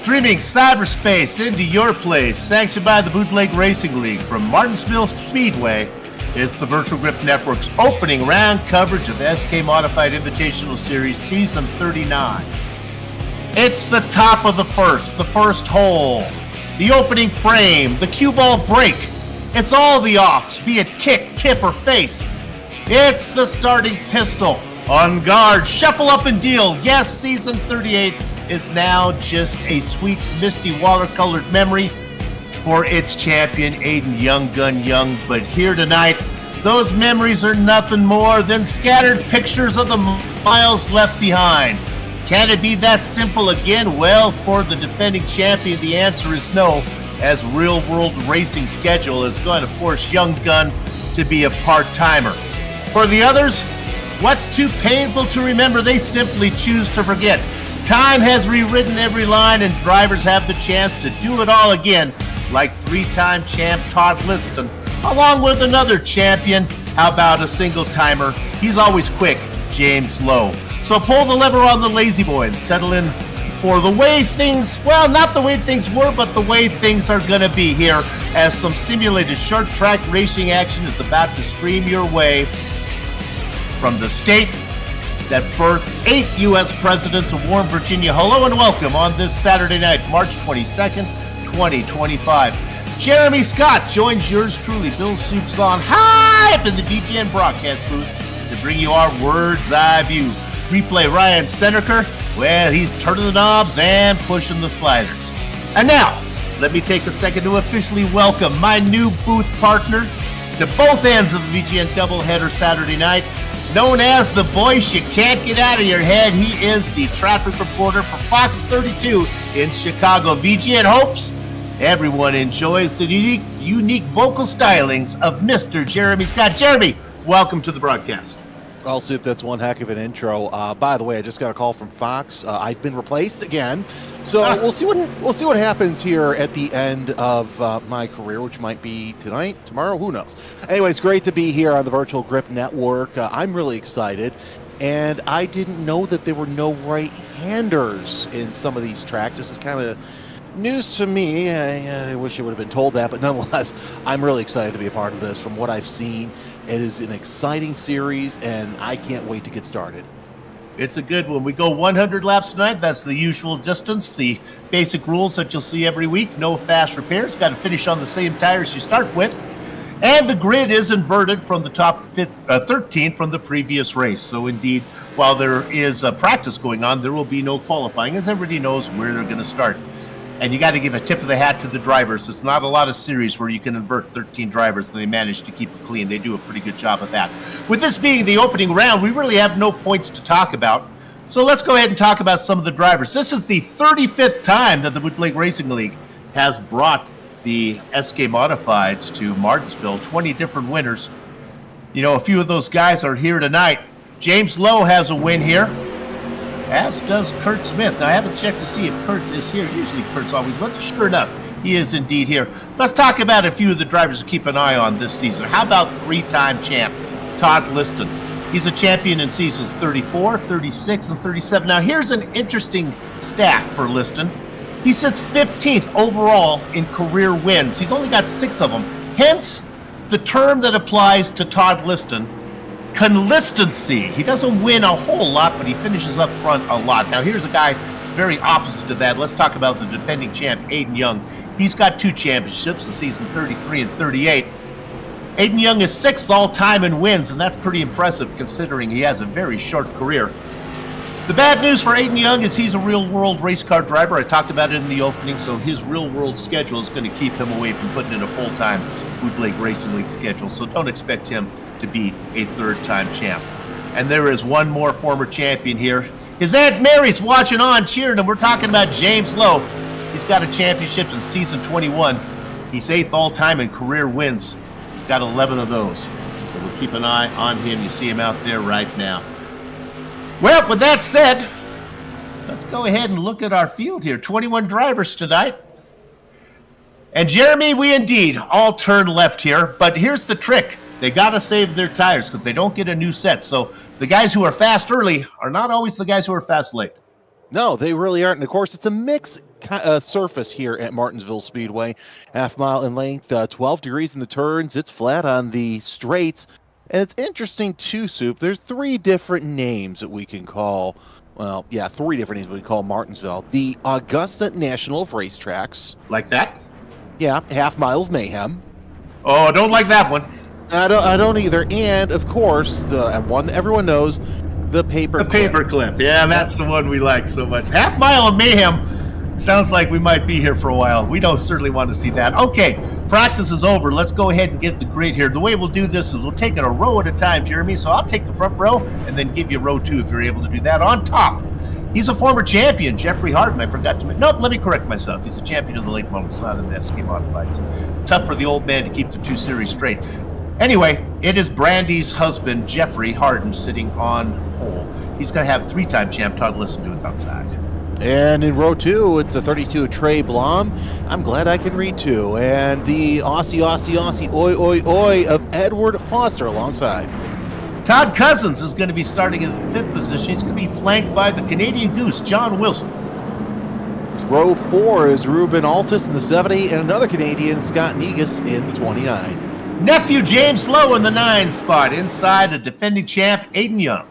Streaming cyberspace into your place, sanctioned by the Bootleg Racing League from Martinsville Speedway, is the Virtual Grip Network's opening round coverage of the SK Modified Invitational Series Season 39. It's the top of the first hole, the opening frame, the cue ball break. It's all the offs, be it kick, tip, or face. It's the starting pistol. On guard, shuffle up and deal. Yes, Season 38 is now just a sweet, misty, watercolored memory for its champion, Aiden Young Gun Young. But here tonight, those memories are nothing more than scattered pictures of the miles left behind. Can it be that simple again? Well, for the defending champion, the answer is no, as real-world racing schedule is going to force Young Gun to be a part-timer. For the others, what's too painful to remember, they simply choose to forget. Time has rewritten every line, and drivers have the chance to do it all again, like three-time champ Todd Liston, along with another champion. How about a single-timer? He's always quick, James Lowe. So pull the lever on the lazy boy and settle in for the way things, well, not the way things were, but the way things are going to be here, as some simulated short-track racing action is about to stream your way from the state that birthed 8 U.S. presidents of warm Virginia. Hello and welcome on this Saturday night, March 22nd, 2025. Jeremy Scott joins yours truly, Bill Soups, on high up in the VGN broadcast booth to bring you our Word's Eye View. Replay Ryan Seneker, well, he's turning the knobs and pushing the sliders. And now, let me take a second to officially welcome my new booth partner to both ends of the VGN doubleheader Saturday night. Known as the voice you can't get out of your head, he is the traffic reporter for Fox 32 in Chicago. VGN hopes everyone enjoys the unique vocal stylings of Mr. Jeremy Scott. Jeremy, welcome to the broadcast. Well, Soup, that's one heck of an intro. By the way, I just got a call from Fox. I've been replaced again, so we'll see what happens here at the end of my career, which might be tonight, tomorrow, who knows. Anyways, great to be here on the Virtual Grip Network. I'm really excited, and I didn't know that there were no right-handers in some of these tracks. This is kind of news to me. I wish I would have been told that, but nonetheless, I'm really excited to be a part of this. From what I've seen, it is an exciting series, and I can't wait to get started. It's a good one. We go 100 laps tonight. That's the usual distance. The basic rules that you'll see every week. No fast repairs. Got to finish on the same tires you start with. And the grid is inverted from the top 13 from the previous race. So indeed, while there is a practice going on, there will be no qualifying, as everybody knows where they're going to start. And you got to give a tip of the hat to the drivers. It's not a lot of series where you can invert 13 drivers and they manage to keep it clean. They do a pretty good job of that. With this being the opening round, we really have no points to talk about. So let's go ahead and talk about some of the drivers. This is the 35th time that the Bootleg Racing League has brought the SK Modifieds to Martinsville. 20 different winners. You know, a few of those guys are here tonight. James Lowe has a win here, as does Kurt Smith. Now, I haven't checked to see if Kurt is here. Usually Kurt's always with us. Sure enough, he is indeed here. Let's talk about a few of the drivers to keep an eye on this season. How about three-time champ Todd Liston? He's a champion in seasons 34, 36, and 37. Now, here's an interesting stat for Liston. He sits 15th overall in career wins. He's only got 6 of them. Hence, the term that applies to Todd Liston, consistency. He doesn't win a whole lot, but he finishes up front a lot. Now, here's a guy very opposite to that. Let's talk about the defending champ, Aiden Young. He's got 2 championships in season 33 and 38. Aiden Young is 6th all-time in wins, and that's pretty impressive considering he has a very short career. The bad news for Aiden Young is he's a real-world race car driver. I talked about it in the opening, so his real-world schedule is going to keep him away from putting in a full-time Bootleg Racing League schedule, so don't expect him to be a 3rd-time champ. And there is one more former champion here. His Aunt Mary's watching on, cheering him. We're talking about James Lowe. He's got a championship in season 21. He's 8th all-time in career wins. He's got 11 of those. So we'll keep an eye on him. You see him out there right now. Well, with that said, let's go ahead and look at our field here. 21 drivers tonight. And Jeremy, we indeed all turn left here, but here's the trick. They got to save their tires because they don't get a new set. So the guys who are fast early are not always the guys who are fast late. No, they really aren't. And of course, it's a mix surface here at Martinsville Speedway. Half-mile in length, 12 degrees in the turns. It's flat on the straights. And it's interesting, too, Soup. There's 3 different names that we can call, well, yeah, 3 different names we can call Martinsville. The Augusta National of Racetracks. Like that? Yeah, Half-Mile of Mayhem. Oh, I don't like that one. I don't either. And, of course, the one that everyone knows, the paper clip. The paperclip. Yeah, that's the one we like so much. Half Mile of Mayhem. Sounds like we might be here for a while. We don't certainly want to see that. Okay, practice is over. Let's go ahead and get the grid here. The way we'll do this is we'll take it a row at a time, Jeremy. So I'll take the front row and then give you row 2 if you're able to do that. On top, he's a former champion, Jeffrey Harden. I forgot to mention. Nope, let me correct myself. He's a champion of the late models, not in the SK Modifieds. Tough for the old man to keep the 2 series straight. Anyway, it is Brandy's husband, Jeffrey Harden, sitting on pole. He's going to have 3-time champ Todd Listen to it's outside. And in row 2, it's a 32 Trey Blom. I'm glad I can read too. And the Aussie, oi, oi, oi of Edward Foster alongside. Todd Cousins is going to be starting in the 5th position. He's going to be flanked by the Canadian Goose, John Wilson. Row 4 is Ruben Altus in the 70 and another Canadian, Scott Negus, in the 29. Nephew James Lowe in the 9 spot, inside a defending champ, Aiden Young.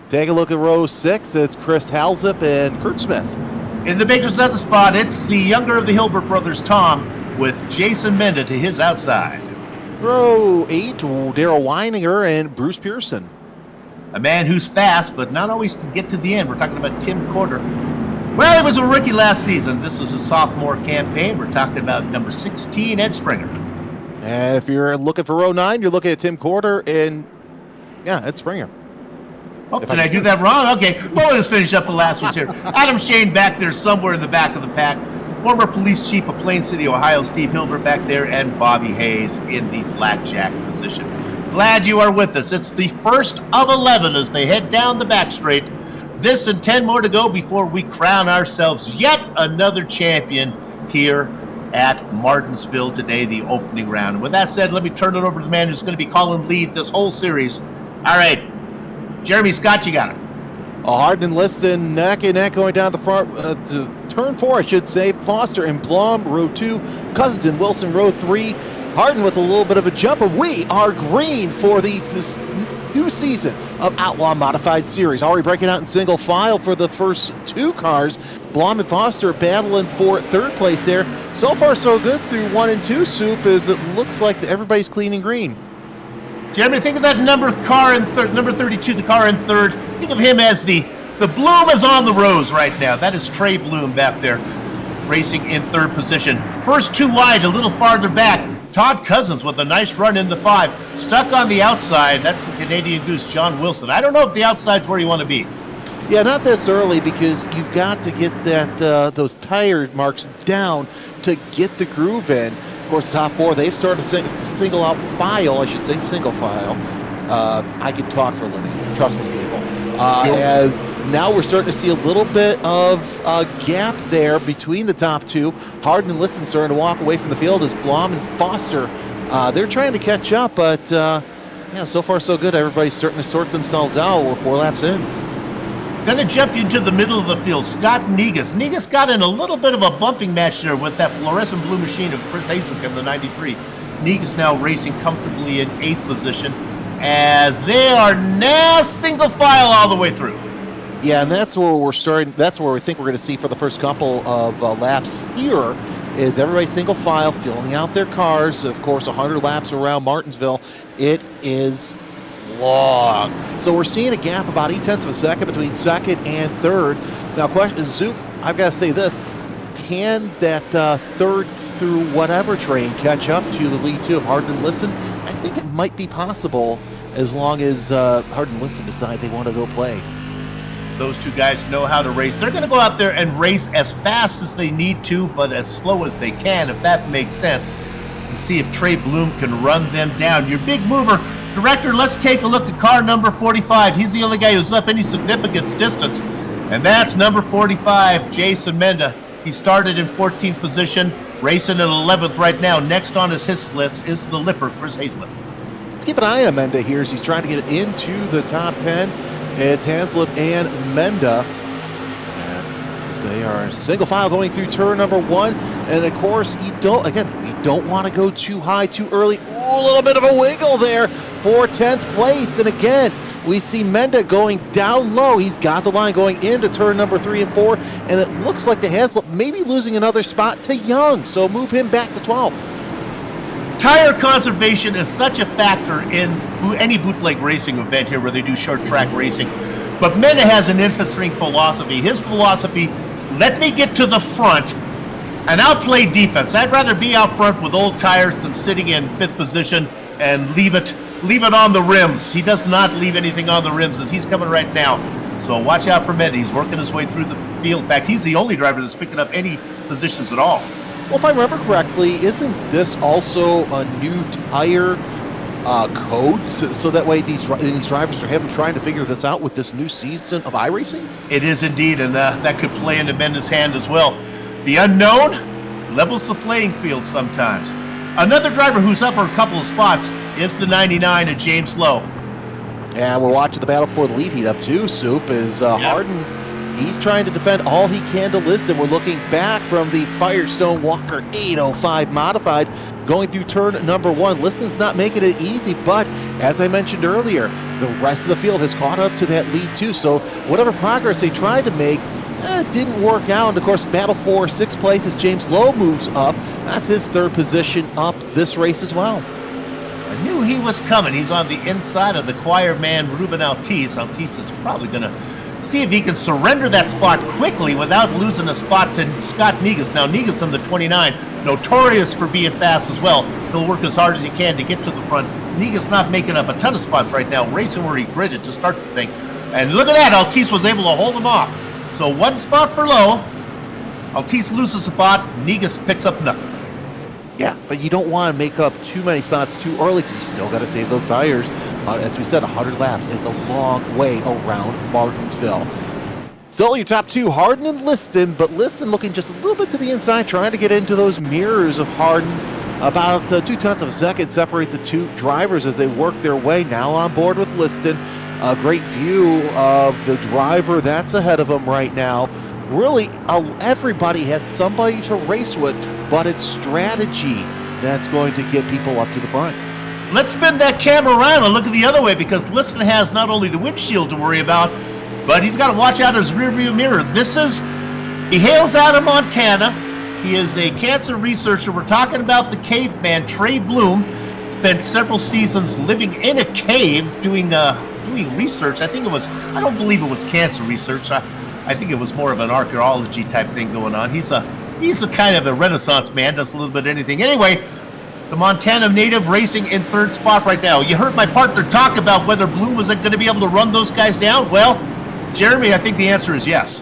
Take a look at row 6. It's Chris Halzip and Kurt Smith. In the Baker's other spot, it's the younger of the Hilbert brothers, Tom, with Jason Menda to his outside. Row 8, Daryl Weininger and Bruce Pearson. A man who's fast, but not always can get to the end. We're talking about Tim Corder. Well, he was a rookie last season. This is a sophomore campaign. We're talking about number 16, Ed Springer. And if you're looking for row 9, you're looking at Tim Corder and, yeah, Ed Springer. Oh, did I do that wrong? Okay, well, let's finish up the last ones here. Adam Shane back there somewhere in the back of the pack. Former police chief of Plain City, Ohio, Steve Hilbert back there, and Bobby Hayes in the blackjack position. Glad you are with us. It's the first of 11 as they head down the back straight. This and 10 more to go before we crown ourselves yet another champion here at Martinsville today, the opening round. And with that said, let me turn it over to the man who's going to be calling lead this whole series. All right, Jeremy Scott, you got it. Harden and Liston neck and neck going down the front to turn 4, I should say. Foster and Blom, row 2. Cousins and Wilson, row 3. Harden with a little bit of a jump, and we are green for this new season of Outlaw Modified Series. Already breaking out in single file for the first 2 cars. Blom and Foster battling for 3rd place there. So far, so good through 1 and 2, Soup, as it looks like everybody's clean and green. Jeremy, think of that number 32, the car in 3rd. Think of him as the bloom is on the rose right now. That is Trey Bloom back there, racing in 3rd position. First 2 wide, a little farther back. Todd Cousins with a nice run in the 5. Stuck on the outside, that's the Canadian Goose, John Wilson. I don't know if the outside's where you want to be. Yeah, not this early, because you've got to get that those tire marks down to get the groove in. Of course, the top 4, they've started single file. I can talk for a living. Trust me, people. As now we're starting to see a little bit of a gap there between the top 2. Harden and Liston starting to walk away from the field as Blom and Foster, they're trying to catch up, but yeah, so far so good. Everybody's starting to sort themselves out. We're 4 laps in. Going to jump you into the middle of the field. Scott Negus. Negus got in a little bit of a bumping match there with that fluorescent blue machine of Chris Hasek in the 93. Negus now racing comfortably in 8th position as they are now single file all the way through. Yeah, and that's where we're starting. That's where we think we're going to see for the first couple of laps here is everybody single file, filling out their cars. Of course, 100 laps around Martinsville. It is long. So we're seeing a gap about 0.8 of a second between 2nd and 3rd. Now, question is, Zoop, I've got to say this. Can that 3rd through whatever train catch up to the lead 2 of Harden and Liston? I think it might be possible as long as Harden and Liston decide they want to go play. Those 2 guys know how to race. They're going to go out there and race as fast as they need to, but as slow as they can, if that makes sense, and see if Trey Bloom can run them down. Your big mover, Director, let's take a look at car number 45. He's the only guy who's up any significance distance, and that's number 45, Jason Menda. He started in 14th position, racing in 11th right now. Next on his list is the Lipper, Chris Hazlett. Let's keep an eye on Menda here as he's trying to get into the top 10. It's Hazlett and Menda. as they are single file going through turn number 1. And of course, you don't want to go too high too early. Ooh, a little bit of a wiggle there for 10th place. And again, we see Menda going down low. He's got the line going into turn number 3 and 4. And it looks like the Haslip maybe losing another spot to Young. So move him back to 12th. Tire conservation is such a factor in any bootleg racing event here where they do short track racing. But Menda has an instant string philosophy. His philosophy, let me get to the front and I'll play defense. I'd rather be out front with old tires than sitting in 5th position and leave it on the rims. He does not leave anything on the rims as he's coming right now. So watch out for Menda. He's working his way through the field. In fact, he's the only driver that's picking up any positions at all. Well, if I remember correctly, isn't this also a new tire code? So that way these drivers are trying to figure this out with this new season of iRacing? It is indeed, and that could play into Menda's hand as well. The unknown levels the playing field sometimes. Another driver who's up a couple of spots is the 99 of James Lowe. And we're watching the battle for the lead heat up too. Soup is Hardin. He's trying to defend all he can to Liston. We're looking back from the Firestone Walker 805 modified, going through turn number 1. Liston's not making it easy, but as I mentioned earlier, the rest of the field has caught up to that lead too. So whatever progress they tried to make, didn't work out. And of course, battle for 6th place as James Lowe moves up. That's his 3rd position up this race as well. I knew he was coming. He's on the inside of the choir man, Ruben Altice. Altice is probably going to see if he can surrender that spot quickly without losing a spot to Scott Negus. Now, Negus in the 29, notorious for being fast as well. He'll work as hard as he can to get to the front. Negus not making up a ton of spots right now, racing where he gritted to start the thing. And look at that, Altice was able to hold him off. So 1 spot for Lowe. Altice loses a spot, Negus picks up nothing. Yeah, but you don't want to make up too many spots too early because you still got to save those tires. As we said, 100 laps. It's a long way around Martinsville. Still your top 2, Hardin and Liston, but Liston looking just a little bit to the inside, trying to get into those mirrors of Hardin. About 0.2 of a second separate the 2 drivers as they work their way now on board with Liston. A great view of the driver that's ahead of him right now. Really, everybody has somebody to race with, but it's strategy that's going to get people up to the front. Let's spin that camera around and look at the other way, because Liston has not only the windshield to worry about, but he's got to watch out his rearview mirror. He hails out of Montana. He is a cancer researcher. We're talking about the caveman, Trey Bloom. Spent several seasons living in a cave doing research. I don't believe it was cancer research. I think it was more of an archaeology type thing going on. He's a kind of a Renaissance man, does a little bit of anything. Anyway, the Montana native racing in 3rd spot right now. You heard my partner talk about whether Bloom was going to be able to run those guys down. Well, Jeremy, I think the answer is yes.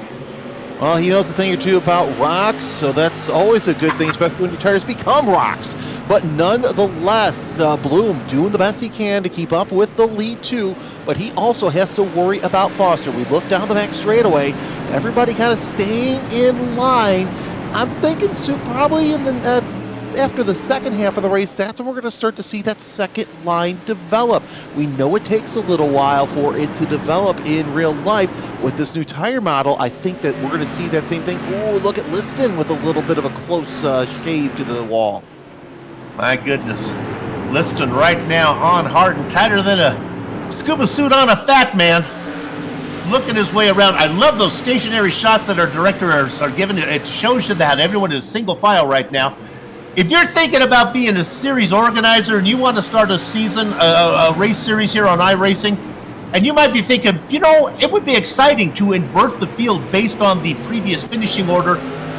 Well, he knows a thing or two about rocks, so that's always a good thing, especially when your tires become rocks. But nonetheless, Bloom doing the best he can to keep up with the lead too, but he also has to worry about Foster. We look down the back straightaway, everybody kind of staying in line. I'm thinking probably in the after the second half of the race, that's when we're going to start to see that second line develop. We know it takes a little while for it to develop in real life. With this new tire model, I think that we're going to see that same thing. Ooh, look at Liston with a little bit of a close shave to the wall. My goodness. Liston right now on Hardin, tighter than a scuba suit on a fat man. Looking his way around. I love those stationary shots that our directors are giving. It shows you that everyone is single file right now. If you're thinking about being a series organizer and you want to start a season, a race series here on iRacing, and you might be thinking, it would be exciting to invert the field based on the previous finishing order.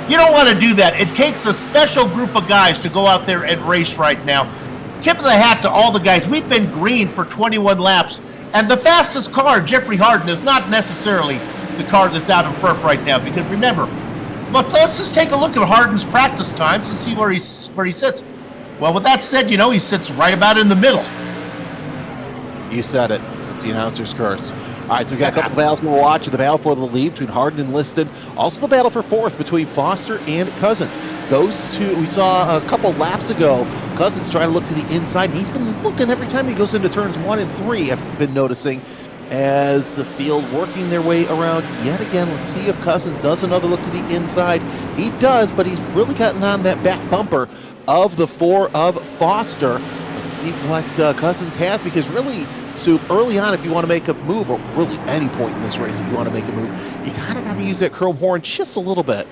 You don't want to do that. It takes a special group of guys to go out there and race right now. Tip of the hat to all the guys. We've been green for 21 laps, and the fastest car, Jeffrey Hardin, is not necessarily the car that's out in front right now, because remember, but let's just take a look at Hardin's practice times and see where he sits. Well, with that said, he sits right about in the middle. You said it. It's the announcer's curse. All right, so we've got a couple of battles we'll watch. The battle for the lead between Hardin and Liston. Also the battle for 4th between Foster and Cousins. Those two, we saw a couple laps ago. Cousins trying to look to the inside. He's been looking every time he goes into turns 1 and 3, I've been noticing. as the field working their way around yet again. Let's see if Cousins does another look to the inside. He does, but he's really gotten on that back bumper of the 4 of Foster. Let's see what Cousins has, because really, Soup, early on, if you want to make a move, or really any point in this race, if you want to make a move, you kind of got to use that chrome horn just a little bit.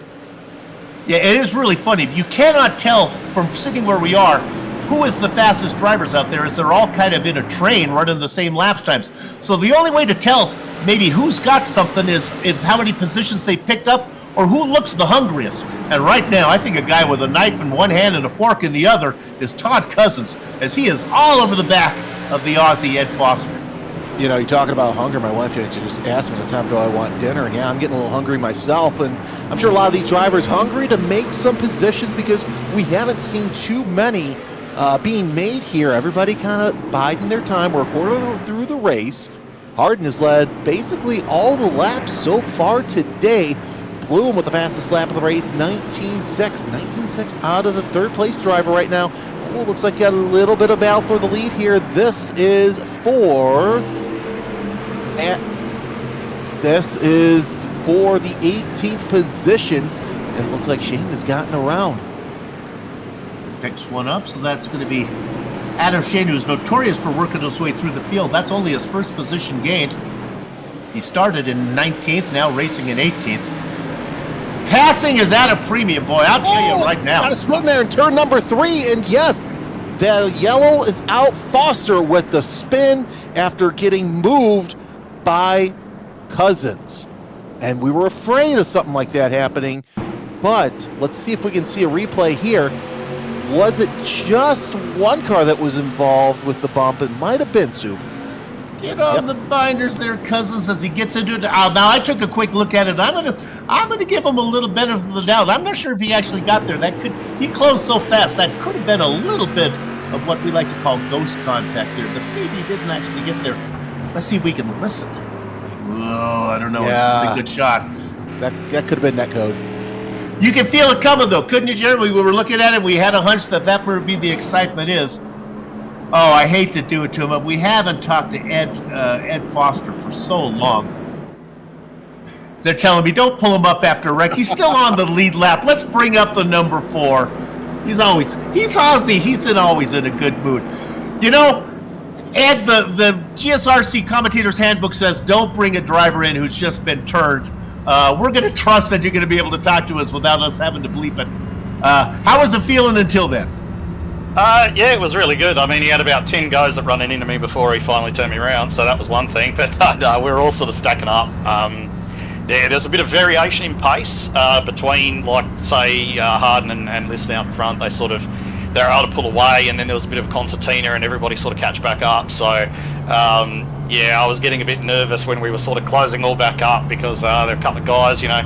Yeah, it is really funny. You cannot tell from sitting where we are who is the fastest drivers out there, as they're all kind of in a train running the same laps times. So the only way to tell maybe who's got something is how many positions they picked up or who looks the hungriest. And right now, I think a guy with a knife in one hand and a fork in the other is Todd Cousins, as he is all over the back of the Aussie Ed Foster. You know, you're talking about hunger. My wife just asked me what time do I want dinner, and yeah, I'm getting a little hungry myself, and I'm sure a lot of these drivers hungry to make some positions, because we haven't seen too many being made here. Everybody kind of biding their time. We're a quarter through the race. Harden has led basically all the laps so far today. Bloom with the fastest lap of the race, 19.6. 19.6 out of the third place driver right now. Oh, looks like got a little bit of battle for the lead here. This is for the 18th position, as it looks like Shane has gotten around. Picks one up, so that's going to be Adam Shane, who's notorious for working his way through the field. That's only his first position gained. He started in 19th, now racing in 18th. Passing is at a premium, boy. I'll tell you right now. Got a spin there in turn number 3, and yes, the yellow is out. Foster with the spin after getting moved by Cousins. And we were afraid of something like that happening, but let's see if we can see a replay here. Was it just one car that was involved with the bump? It might have been, Soup. Get on the binders there, Cousins, as he gets into it. Now, I took a quick look at it. I'm gonna give him a little benefit of the doubt. I'm not sure if he actually got there. He closed so fast, that could have been a little bit of what we like to call ghost contact there, but maybe he didn't actually get there. Let's see if we can listen. Oh, I don't know. Yeah. It's a good shot. That could have been net code. You can feel it coming, though, couldn't you, Jared? We were looking at it. We had a hunch that would be the excitement is. Oh, I hate to do it to him, but we haven't talked to Ed Foster for so long. They're telling me, don't pull him up after a wreck. He's still on the lead lap. Let's bring up the number 4. He's Aussie. He's always in a good mood. You know, Ed, the GSRC Commentator's Handbook says don't bring a driver in who's just been turned. We're going to trust that you're going to be able to talk to us without us having to bleep it. How was it feeling until then? Yeah, it was really good. I mean, he had about 10 guys that running into me before he finally turned me around, so that was one thing. But no, we were all sort of stacking up. There's a bit of variation in pace between, like, say, Harden and Liston out in front. They're able to pull away, and then there was a bit of a concertina, and everybody sort of catch back up. So, yeah, I was getting a bit nervous when we were sort of closing all back up, because there are a couple of guys, you know.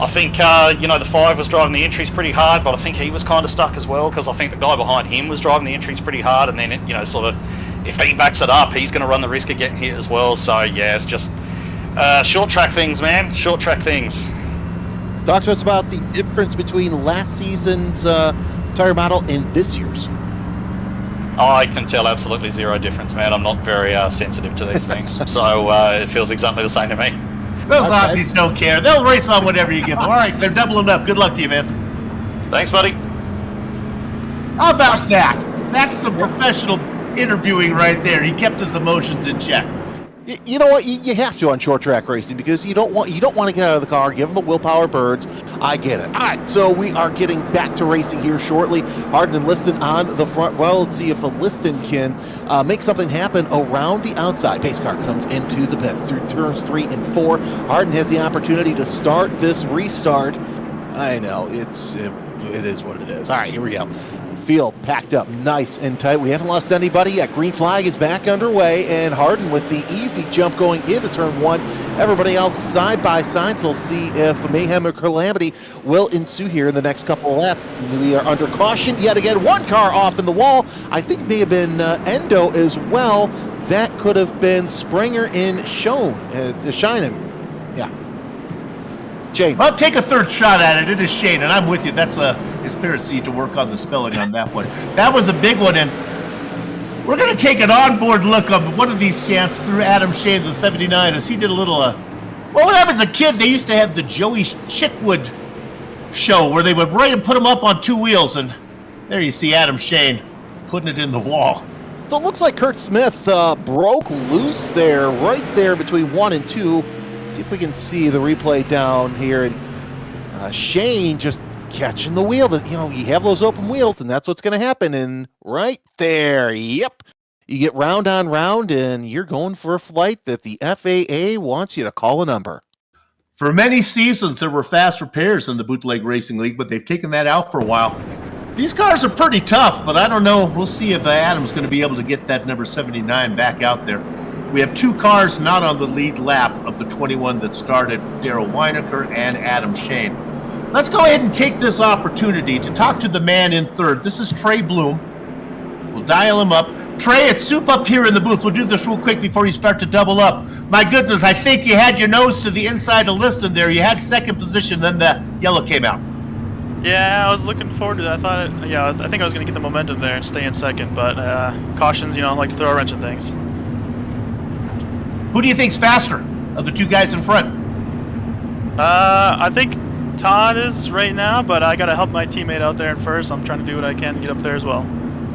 I think, the 5 was driving the entries pretty hard, but I think he was kind of stuck as well, because I think the guy behind him was driving the entries pretty hard, and then, if he backs it up, he's going to run the risk of getting hit as well. So, yeah, it's just short track things, man. Short track things. Talk to us about the difference between last season's tire model and this year's. I can tell absolutely zero difference, man. I'm not very sensitive to these things, so it feels exactly the same to me. Those Aussies don't care. They'll race on whatever you give them. All right, they're doubling up. Good luck to you, man. Thanks, buddy. How about that? That's some professional interviewing right there. He kept his emotions in check. You know what? You have to on short track racing, because you don't want to get out of the car, give them the willpower birds. I get it. All right, so we are getting back to racing here shortly. Harden and Liston on the front. Well, let's see if a Liston can make something happen around the outside. Pace car comes into the pits through turns 3 and 4. Harden has the opportunity to start this restart. I know it is what it is. All right, here we go. Field packed up nice and tight. We haven't lost anybody yet. Green flag is back underway, and Harden with the easy jump going into turn 1. Everybody else side by side, so we'll see if mayhem or calamity will ensue here in the next couple of laps. We are under caution yet again. One car off in the wall. I think it may have been Endo as well. That could have been Springer in Shining. Yeah. Shane. I'll take a third shot at it. It is Shane, and I'm with you. That's his parents need to work on the spelling on that one. That was a big one, and We're going to take an onboard look on one of these chants through Adam Shane, the 79, as he did a little, well, when I was a kid, they used to have the Joey Chitwood show where they would write and put them up on two wheels, and there you see Adam Shane putting it in the wall. So it looks like Kurt Smith broke loose there, right there between 1 and 2. See if we can see the replay down here. And Shane just catching the wheel. You know, you have those open wheels, and that's what's going to happen. And right there, yep. You get round on round, and you're going for a flight that the FAA wants you to call a number. For many seasons, there were fast repairs in the Bootleg Racing League, but they've taken that out for a while. These cars are pretty tough, but I don't know. We'll see if Adam's going to be able to get that number 79 back out there. We have 2 cars not on the lead lap of the 21 that started, Darrell Weinecker and Adam Shane. Let's go ahead and take this opportunity to talk to the man in third. This is Trey Bloom. We'll dial him up. Trey, it's soup up here in the booth. We'll do this real quick before you start to double up. My goodness, I think you had your nose to the inside of Liston there. You had second position, then the yellow came out. Yeah, I was looking forward to that. I think I was going to get the momentum there and stay in second, but cautions, like to throw a wrench in things. Who do you think's faster of the 2 guys in front? I think Todd is right now, but I got to help my teammate out there in first. I'm trying to do what I can to get up there as well.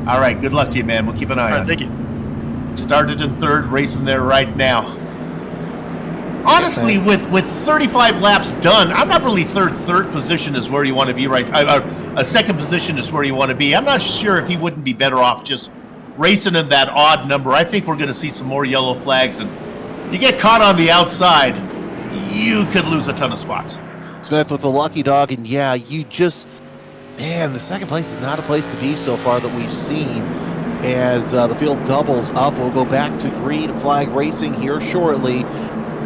All right, good luck to you, man. We'll keep an eye on it. Thank you. Started in third, racing there right now. Honestly, with 35 laps done, I'm not really third position is where you want to be right. A second position is where you want to be. I'm not sure if he wouldn't be better off just racing in that odd number. I think we're going to see some more yellow flags, and you get caught on the outside, you could lose a ton of spots. Smith with the lucky dog, and yeah, man, the second place is not a place to be so far that we've seen. As the field doubles up, we'll go back to green flag racing here shortly.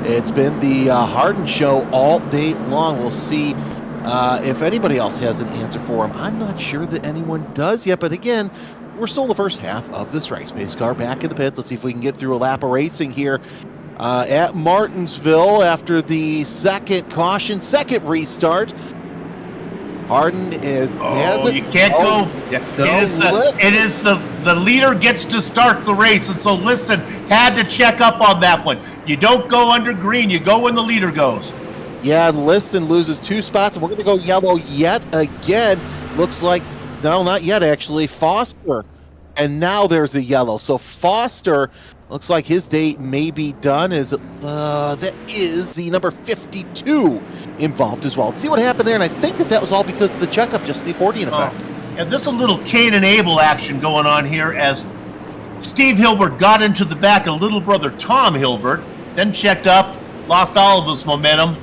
It's been the Hardin show all day long. We'll see if anybody else has an answer for him. I'm not sure that anyone does yet, but again, we're still in the first half of this race. Pace car back in the pits. Let's see if we can get through a lap of racing here at Martinsville after the second caution, second restart. Hardin has it. You can't go. Yeah. It is the leader gets to start the race, and so Liston had to check up on that one. You don't go under green. You go when the leader goes. Yeah, and Liston loses 2 spots, and we're going to go yellow yet again. Looks like, no, not yet, actually. Foster. And now there's a yellow. So Foster looks like his date may be done. That is the number 52 involved as well. Let's see what happened there, and I think that was all because of the checkup, just the accordion effect. And this is a little Cain and Abel action going on here as Steve Hilbert got into the back of little brother Tom Hilbert, then checked up, lost all of his momentum,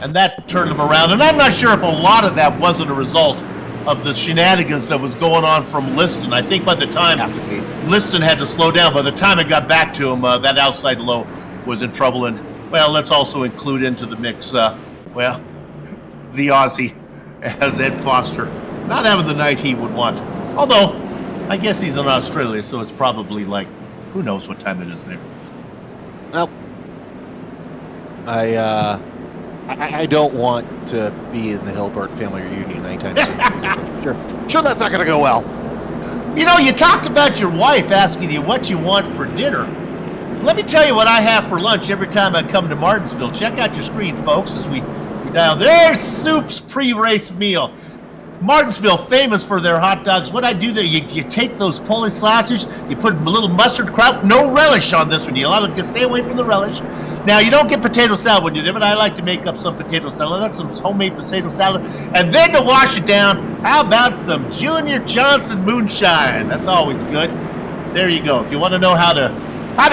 and that turned him around. And I'm not sure if a lot of that wasn't a result of the shenanigans that was going on from Liston. I think by the time Liston had to slow down, by the time it got back to him, that outside low was in trouble. And, well, let's also include into the mix, the Aussie, as Ed Foster, not having the night he would want. Although, I guess he's in Australia, so it's probably like, who knows what time it is there. Well, I don't want to be in the Hilbert family reunion anytime soon because I'm sure that's not going to go well. You talked about your wife asking you what you want for dinner. Let me tell you what I have for lunch every time I come to Martinsville. Check out your screen, folks, as we dial. There's Soup's pre-race meal. Martinsville, famous for their hot dogs. What I do there, you take those Polish sausage, you put a little mustard kraut, no relish on this one. You stay away from the relish. Now, you don't get potato salad when you're there, but I like to make up some potato salad. That's some homemade potato salad. And then to wash it down, how about some Junior Johnson moonshine? That's always good. There you go. If you want to know how to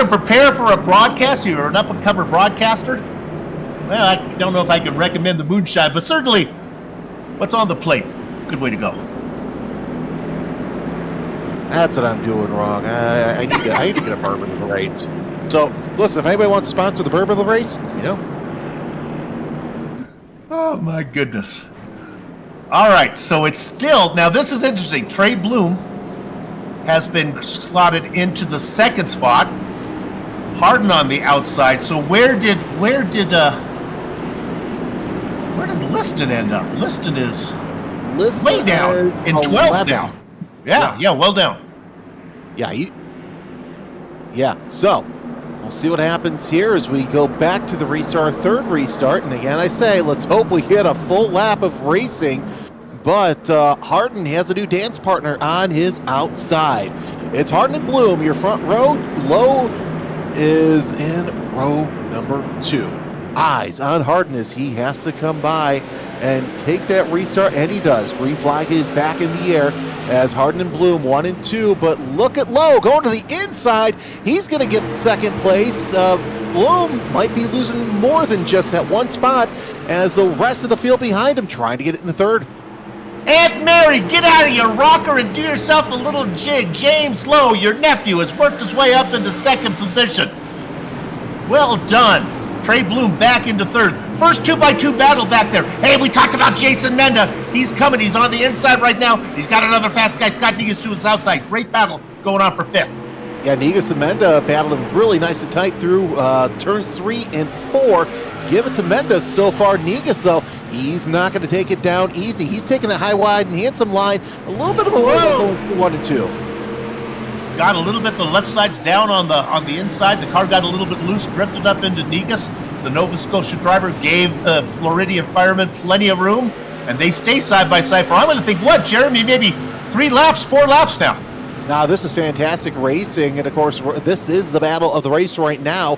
prepare for a broadcast, you're an up-and-comer broadcaster, well, I don't know if I can recommend the moonshine, but certainly what's on the plate, good way to go. That's what I'm doing wrong. I need to get a bourbon in the race. So, listen, if anybody wants to sponsor the bourbon of the race, Oh, my goodness. All right, so it's still, now this is interesting. Trey Bloom has been slotted into the second spot. Hardin on the outside. So where did Liston end up? Liston is way down in 12th now. Yeah, well down. Yeah, Yeah, so we'll see what happens here as we go back to the restart, third restart. And again, I say, let's hope we get a full lap of racing. But Harden has a new dance partner on his outside. It's Harden and Bloom, your front row. Lowe is in row number 2. Eyes on Harden as he has to come by and take that restart, and he does. Green flag is back in the air as Harden and Bloom 1 and 2, but look at Lowe going to the inside. He's going to get second place. Bloom might be losing more than just that one spot as the rest of the field behind him trying to get it in the third. Aunt Mary, get out of your rocker and do yourself a little jig. James Lowe, your nephew, has worked his way up into second position. Well done. Trey Bloom back into third. First 2x2 battle back there. Hey, we talked about Jason Menda. He's coming. He's on the inside right now. He's got another fast guy, Scott Negus, to his outside. Great battle going on for fifth. Yeah, Negus and Menda battling really nice and tight through turns 3 and 4. Give it to Menda so far. Negus, though, he's not going to take it down easy. He's taking a high, wide, and handsome line. A little bit of a wiggle going through 1 and 2. Got a little bit, the left side's down on the inside. The car got a little bit loose, drifted up into Negus. The Nova Scotia driver gave the Floridian fireman plenty of room, and they stay side by side for, I'm going to think, what, Jeremy, maybe 4 laps now. Now, this is fantastic racing, and of course, this is the battle of the race right now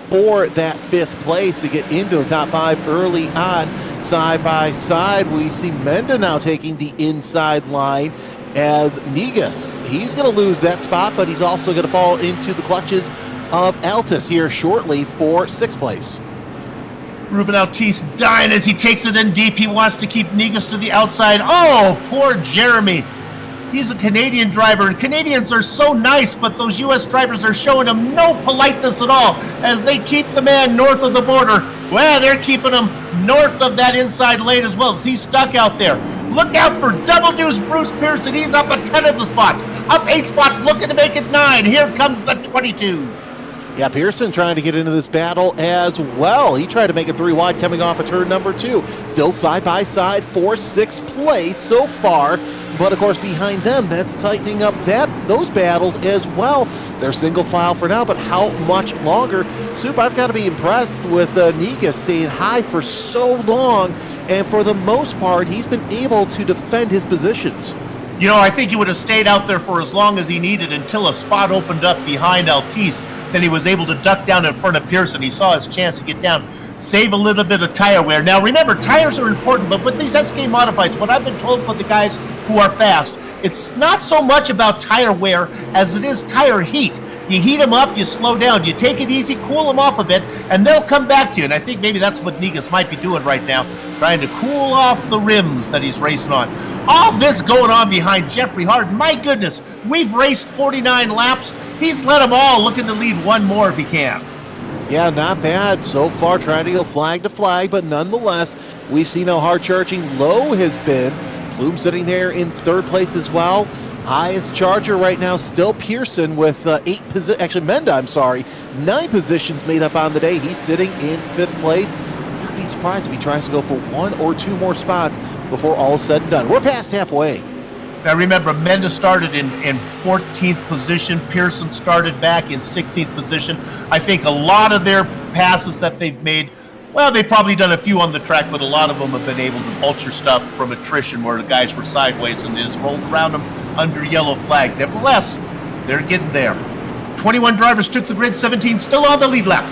for that 5th place to get into the top 5 early on. Side by side, we see Menda now taking the inside line as Negus. He's going to lose that spot, but he's also going to fall into the clutches of Altus here shortly for 6th place. Ruben Altis dying as he takes it in deep. He wants to keep Negus to the outside. Oh, poor Jeremy. He's a Canadian driver, and Canadians are so nice, but those U.S. drivers are showing him no politeness at all as they keep the man north of the border. Well, they're keeping him north of that inside lane as well as he's stuck out there. Look out for Double Deuce Bruce Pearson. He's up a 10 of the spots, up 8 spots, looking to make it 9. Here comes the 22. Yeah, Pearson trying to get into this battle as well. He tried to make it 3 wide coming off of turn number 2. Still side by side for 6th place so far. But of course behind them, that's tightening up those battles as well. They're single file for now, but how much longer? Soup, I've got to be impressed with Negus staying high for so long. And for the most part, he's been able to defend his positions. You know, I think he would have stayed out there for as long as he needed until a spot opened up behind Altis. Then he was able to duck down in front of Pearson. He saw his chance to get down, save a little bit of tire wear. Now remember, tires are important, but with these SK Modifieds, what I've been told for the guys who are fast, it's not so much about tire wear as it is tire heat. You heat them up, you slow down, you take it easy, cool them off a bit, and they'll come back to you. And I think maybe that's what Negus might be doing right now, trying to cool off the rims that he's racing on. All this going on behind Jeffrey Harden. My goodness, we've raced 49 laps. He's let them all, looking to lead one more if he can. Yeah, not bad so far, trying to go flag to flag, but nonetheless, we've seen how hard charging Lowe has been. Bloom sitting there in 3rd place as well. Highest charger right now, still Pearson with 8 positions. Actually, Menda, I'm sorry. 9 positions made up on the day. He's sitting in 5th place. Not be surprised if he tries to go for 1 or 2 more spots before all is said and done. We're past halfway. Now remember, Menda started in 14th position. Pearson started back in 16th position. I think a lot of their passes that they've made, well, they've probably done a few on the track, but a lot of them have been able to vulture stuff from attrition where the guys were sideways and they just rolled around them under yellow flag. Nevertheless, they're getting there. 21 drivers took the grid, 17 still on the lead lap.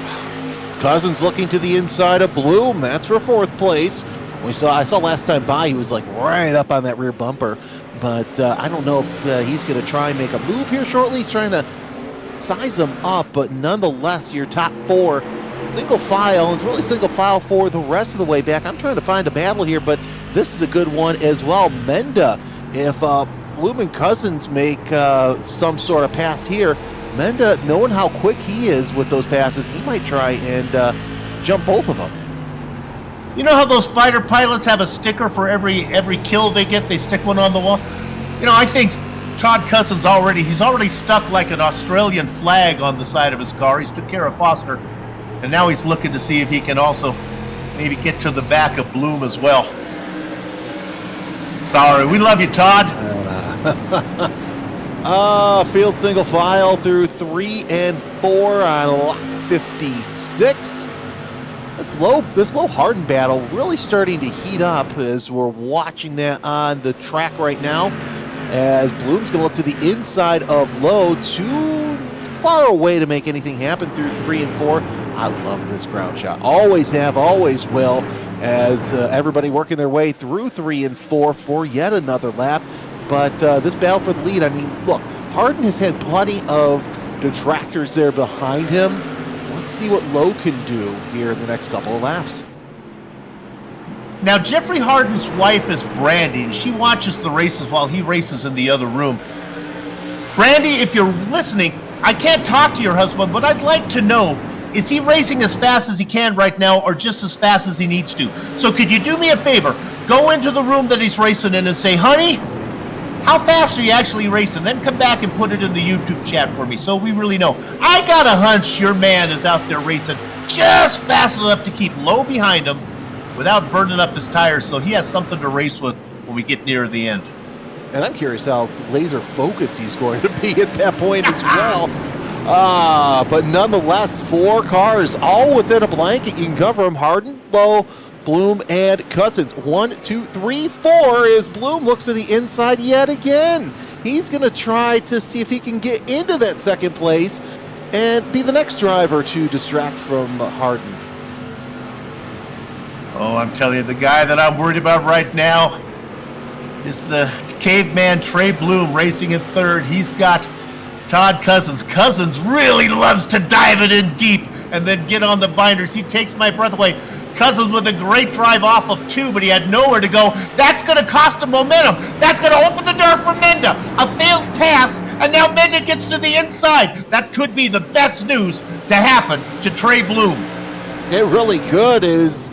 Cousins looking to the inside of Bloom. That's for 4th place. I saw last time by, he was like right up on that rear bumper. But I don't know if he's going to try and make a move here shortly. He's trying to size them up, but nonetheless, your top 4 single file, and it's really single file for the rest of the way back. I'm trying to find a battle here, but this is a good one as well. Menda, if Bloom and Cousins make some sort of pass here, Menda, knowing how quick he is with those passes, he might try and jump both of them. You know how those fighter pilots have a sticker for every kill they get? They stick one on the wall. You know, I think Todd Cousins he's already stuck like an Australian flag on the side of his car. He's took care of Foster, and now he's looking to see if he can also maybe get to the back of Bloom as well. Sorry, we love you, Todd. Field single file through 3 and 4 on lap 56. This low Harden battle really starting to heat up as we're watching that on the track right now. As Bloom's going to look to the inside of low, too far away to make anything happen through 3 and 4. I love this ground shot. Always have, always will, as everybody working their way through 3 and 4 for yet another lap. But this battle for the lead, I mean, look, Harden has had plenty of detractors there behind him. Let's see what Lowe can do here in the next couple of laps. Now, Jeffrey Harden's wife is Brandy, and she watches the races while he races in the other room. Brandy, if you're listening, I can't talk to your husband, but I'd like to know, is he racing as fast as he can right now or just as fast as he needs to? So could you do me a favor? Go into the room that he's racing in and say, honey, how fast are you actually racing? Then come back and put it in the YouTube chat for me so we really know. I got a hunch your man is out there racing just fast enough to keep Low behind him without burning up his tires, so he has something to race with when we get near the end. And I'm curious how laser focused he's going to be at that point as well. But nonetheless, 4 cars all within a blanket. You can cover them: Harden, Lowe, Bloom, and Cousins. 1, 2, 3, 4 as Bloom looks to the inside yet again. He's going to try to see if he can get into that second place and be the next driver to distract from Harden. Oh, I'm telling you, the guy that I'm worried about right now is the caveman Trey Bloom racing in third. He's got Todd Cousins. Cousins really loves to dive it in deep and then get on the binders. He takes my breath away. Cousins with a great drive off of 2, but he had nowhere to go. That's going to cost him momentum. That's going to open the door for Menda. A failed pass, and now Menda gets to the inside. That could be the best news to happen to Trey Bloom. It really could. Is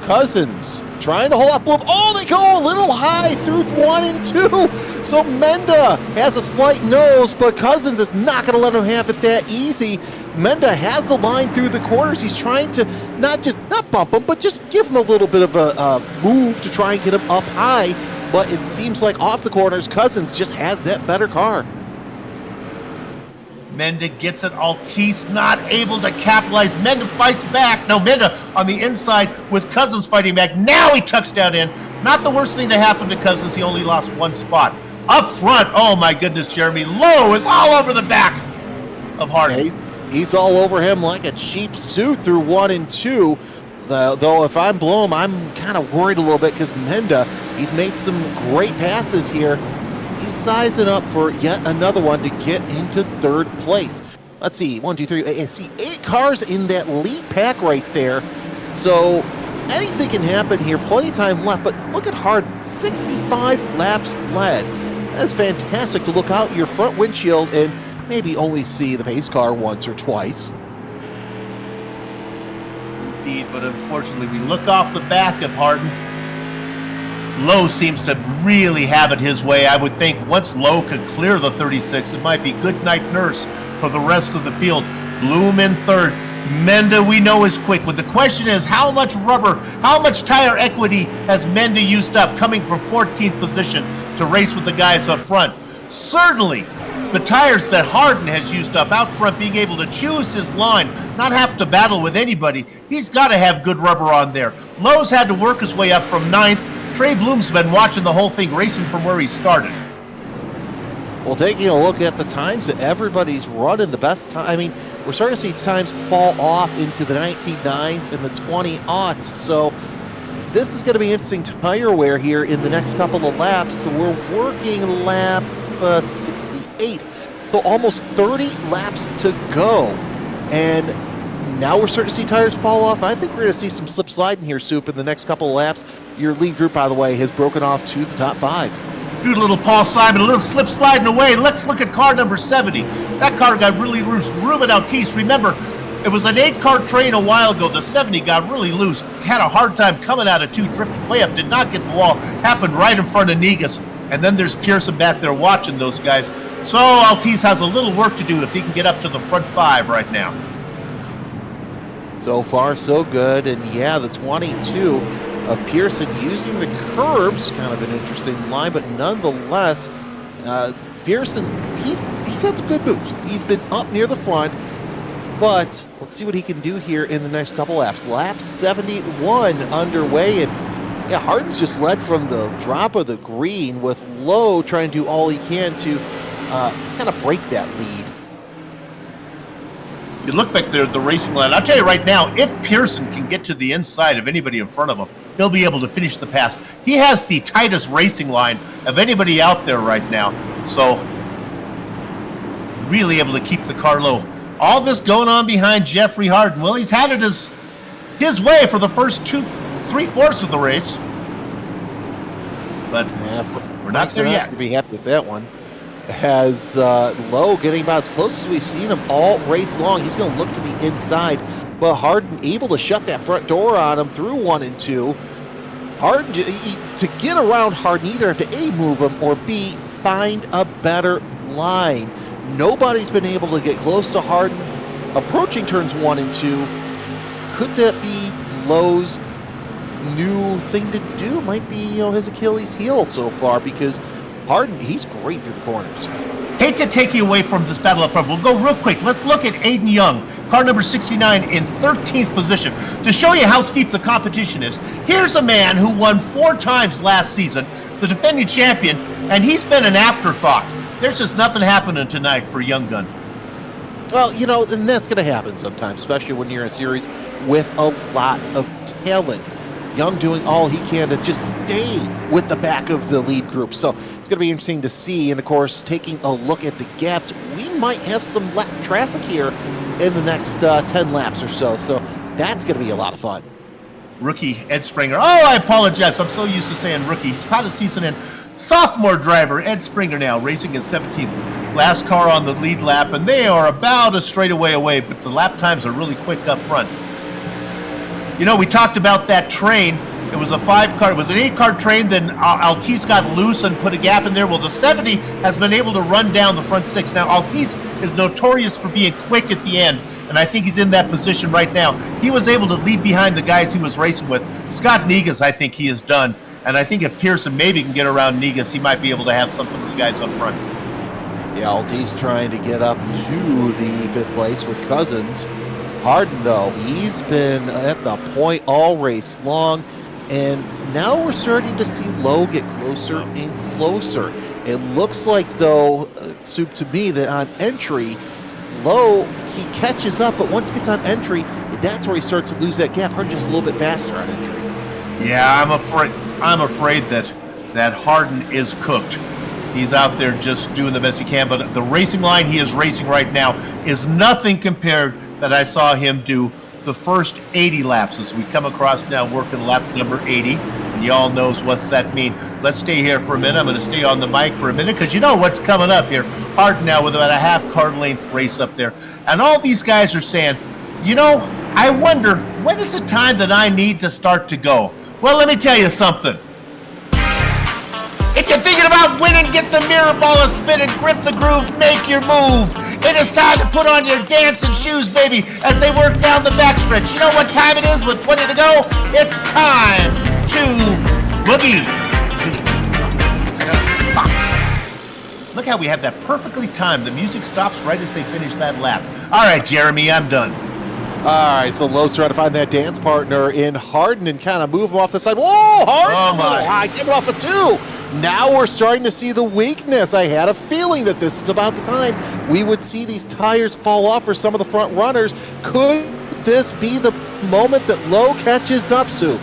Cousins trying to hold up Bloom. Oh, they go a little high through 1 and 2. So Menda has a slight nose, but Cousins is not going to let him have it that easy. Menda has the line through the corners. He's trying to not bump him, but just give him a little bit of a move to try and get him up high. But it seems like off the corners, Cousins just has that better car. Menda gets it. Altice not able to capitalize. Menda fights back. No, Menda on the inside with Cousins fighting back. Now he tucks down in. Not the worst thing to happen to Cousins. He only lost 1 spot. Up front, oh my goodness, Jeremy. Lowe is all over the back of Harden. Yeah, he's all over him like a cheap suit through 1 and 2. Though if I'm Bloom, I'm kind of worried a little bit because Menda, he's made some great passes here. He's sizing up for yet another one to get into third place. Let's see, 1, 2, 3, see 8 cars in that lead pack right there. So anything can happen here, plenty of time left, but look at Harden, 65 laps led. That's fantastic to look out your front windshield and maybe only see the pace car once or twice. Indeed, but unfortunately we look off the back of Harden. Lowe seems to really have it his way. I would think once Lowe could clear the 36, it might be good night nurse for the rest of the field. Bloom in third. Menda we know is quick, but the question is how much rubber, how much tire equity has Menda used up coming from 14th position to race with the guys up front? Certainly the tires that Harden has used up out front, being able to choose his line, not have to battle with anybody. He's got to have good rubber on there. Lowe's had to work his way up from 9th. Trey Bloom's been watching the whole thing, racing from where he started. Well, taking a look at the times that everybody's running, the best time, I mean, we're starting to see times fall off into the 19.9s and the 20.0s. So this is going to be interesting tire wear here in the next couple of laps. So we're working lap 68. So almost 30 laps to go. And now we're starting to see tires fall off. I think we're going to see some slip sliding here, Soup, in the next couple of laps. Your lead group, by the way, has broken off to the top 5. Good little Paul Simon, a little slip sliding away. Let's look at car number 70. That car got really loose. Ruben Altice, remember, it was an 8-car train a while ago. The 70 got really loose. Had a hard time coming out of 2, drifted way up, did not get the wall. Happened right in front of Negus. And then there's Pearson back there watching those guys. So Altice has a little work to do if he can get up to the front 5 right now. So far, so good. And yeah, the 22 of Pearson using the curbs, kind of an interesting line, but nonetheless, Pearson, he's had some good moves. He's been up near the front, but let's see what he can do here in the next couple laps. Lap 71 underway, and yeah, Hardin's just led from the drop of the green, with Lowe trying to do all he can to kind of break that lead. You look back there at the racing line. I'll tell you right now, if Pearson can get to the inside of anybody in front of him, he'll be able to finish the pass. He has the tightest racing line of anybody out there right now. So, really able to keep the car low. All this going on behind Jeffrey Hardin. Well, he's had it his way for the first 3/4 of the race. But Yeah, we're not there yet. To be happy with that one. Has Lowe getting about as close as we've seen him all race long. He's going to look to the inside, but Hardin able to shut that front door on him through 1 and 2. Hardin, to get around Hardin, either have to A, move him, or B, find a better line. Nobody's been able to get close to Hardin approaching turns 1 and 2. Could that be Lowe's new thing to do? Might be, his Achilles heel so far, because Hardin, he's great through the corners. Hate to take you away from this battle up front. We'll go real quick. Let's look at Aiden Young, car number 69 in 13th position. To show you how steep the competition is, here's a man who won 4 times last season, the defending champion, and he's been an afterthought. There's just nothing happening tonight for Young Gun. Well, and that's going to happen sometimes, especially when you're in a series with a lot of talent. Young doing all he can to just stay with the back of the lead group. So it's going to be interesting to see. And, of course, taking a look at the gaps, we might have some lap traffic here in the next 10 laps or so. So that's going to be a lot of fun. Rookie Ed Springer. Oh, I apologize. I'm so used to saying rookie. He's about a season in. Sophomore driver Ed Springer now racing in 17th. Last car on the lead lap, and they are about a straightaway away, but the lap times are really quick up front. We talked about that train. It was a 5-car, it was an 8-car train, then Altice got loose and put a gap in there. Well, the 70 has been able to run down the front 6. Now, Altice is notorious for being quick at the end, and I think he's in that position right now. He was able to leave behind the guys he was racing with. Scott Negus, I think he is done, and I think if Pearson maybe can get around Negus, he might be able to have something with the guys up front. Yeah, Altice trying to get up to the 5th place with Cousins. Hardin, though, he's been at the point all race long, and now we're starting to see Lowe get closer and closer. It looks like, though, Soup, to me, that on entry, Lowe, he catches up, but once he gets on entry, that's where he starts to lose that gap. Hardin just a little bit faster on entry. Yeah, I'm afraid that Hardin is cooked. He's out there just doing the best he can, but the racing line he is racing right now is nothing compared that I saw him do the first 80 laps as we come across now working lap number 80. And y'all knows what's that mean. Let's stay here for a minute. I'm going to stay on the mic for a minute because you know what's coming up here. Hardin now with about a half-car length race up there. And all these guys are saying, I wonder, when is the time that I need to start to go? Well, let me tell you something. If you're thinking about winning, get the mirror ball a spin and grip the groove, make your move. It is time to put on your dancing shoes, baby, as they work down the backstretch. You know what time it is with 20 to go? It's time to boogie. Look how we have that perfectly timed. The music stops right as they finish that lap. All right, Jeremy, I'm done. All right, so Lowe's trying to find that dance partner in Hardin and kind of move him off the side. Whoa, Hardin! Oh, my. I give it off a 2. Now we're starting to see the weakness. I had a feeling that this is about the time we would see these tires fall off for some of the front runners. Could this be the moment that Lowe catches up, Soup?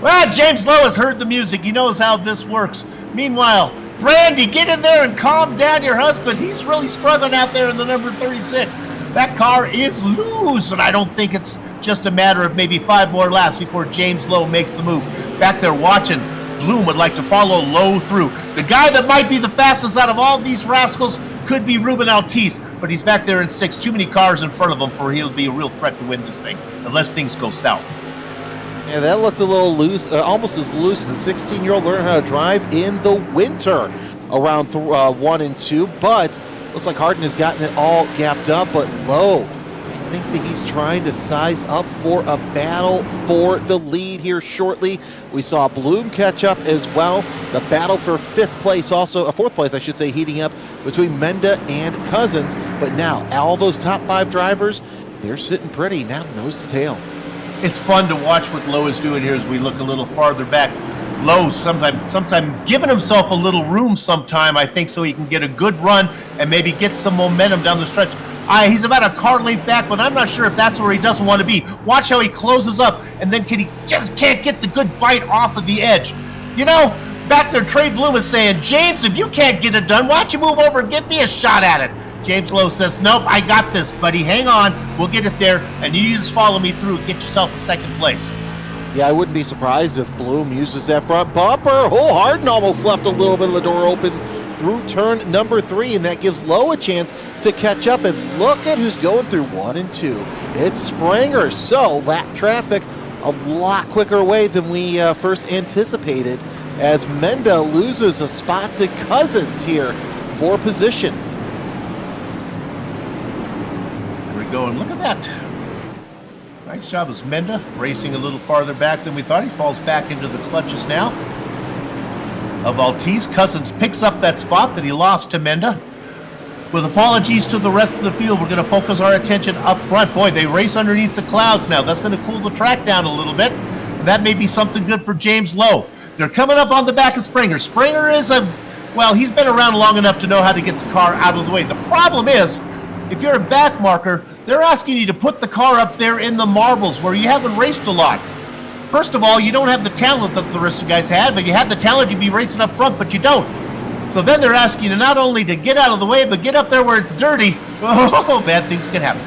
Well, James Lowe has heard the music. He knows how this works. Meanwhile, Brandy, get in there and calm down your husband. He's really struggling out there in the number 36. That car is loose, and I don't think it's just a matter of maybe 5 more laps before James Lowe makes the move. Back there watching, Bloom would like to follow Lowe through. The guy that might be the fastest out of all these rascals could be Ruben Altice, but he's back there in 6th. Too many cars in front of him for he'll be a real threat to win this thing, unless things go south. Yeah, that looked a little loose, almost as loose as a 16-year-old learning how to drive in the winter around 1 and 2, but looks like Hardin has gotten it all gapped up, but Lowe, I think that he's trying to size up for a battle for the lead here shortly. We saw Bloom catch up as well. The battle for fourth place, I should say, heating up between Menda and Cousins. But now, all those top 5 drivers, they're sitting pretty now, nose to tail. It's fun to watch what Lowe is doing here as we look a little farther back. Lowe sometime giving himself a little room sometime, I think, so he can get a good run and maybe get some momentum down the stretch. He's about a car length back, but I'm not sure if that's where he doesn't want to be. Watch how he closes up, and then he just can't get the good bite off of the edge. You know, back there, Trey Bloom is saying, James, if you can't get it done, why don't you move over and give me a shot at it? James Lowe says, nope, I got this, buddy. Hang on. We'll get it there, and you just follow me through and get yourself a second place. Yeah, I wouldn't be surprised if Bloom uses that front bumper. Oh, Harden almost left a little bit of the door open through turn number 3, and that gives Lowe a chance to catch up. And look at who's going through 1 and 2. It's Springer. So lap traffic a lot quicker away than we first anticipated, as Menda loses a spot to Cousins here for position. There we go, and look at that. Nice job as Menda racing a little farther back than we thought. He falls back into the clutches now of Altice. Cousins picks up that spot that he lost to Menda. With apologies to the rest of the field, we're going to focus our attention up front. Boy, they race underneath the clouds now. That's going to cool the track down a little bit. And that may be something good for James Lowe. They're coming up on the back of Springer. Springer is he's been around long enough to know how to get the car out of the way. The problem is, if you're a back marker, they're asking you to put the car up there in the marbles where you haven't raced a lot. First of all, you don't have the talent that the rest of the guys had, but you have the talent to be racing up front, but you don't. So then they're asking you not only to get out of the way, but get up there where it's dirty. Oh, bad things can happen.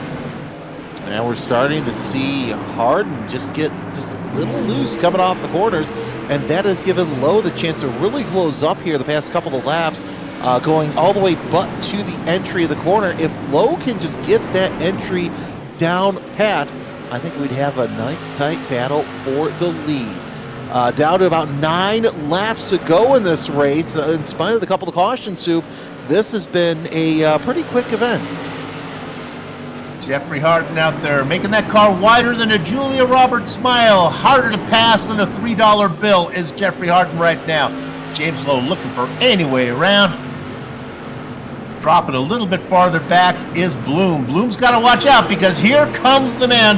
And we're starting to see Harden just get a little loose coming off the corners, and that has given Lowe the chance to really close up here the past couple of laps, going all the way but to the entry of the corner. If Lowe can just get that entry down pat, I think we'd have a nice tight battle for the lead. Down to about 9 laps to go in this race. In spite of the couple of cautions, Soup, this has been a pretty quick event. Jeffrey Harden out there making that car wider than a Julia Roberts smile. Harder to pass than a $3 bill is Jeffrey Harden right now. James Lowe looking for any way around. Dropping a little bit farther back is Bloom. Bloom's got to watch out because here comes the man.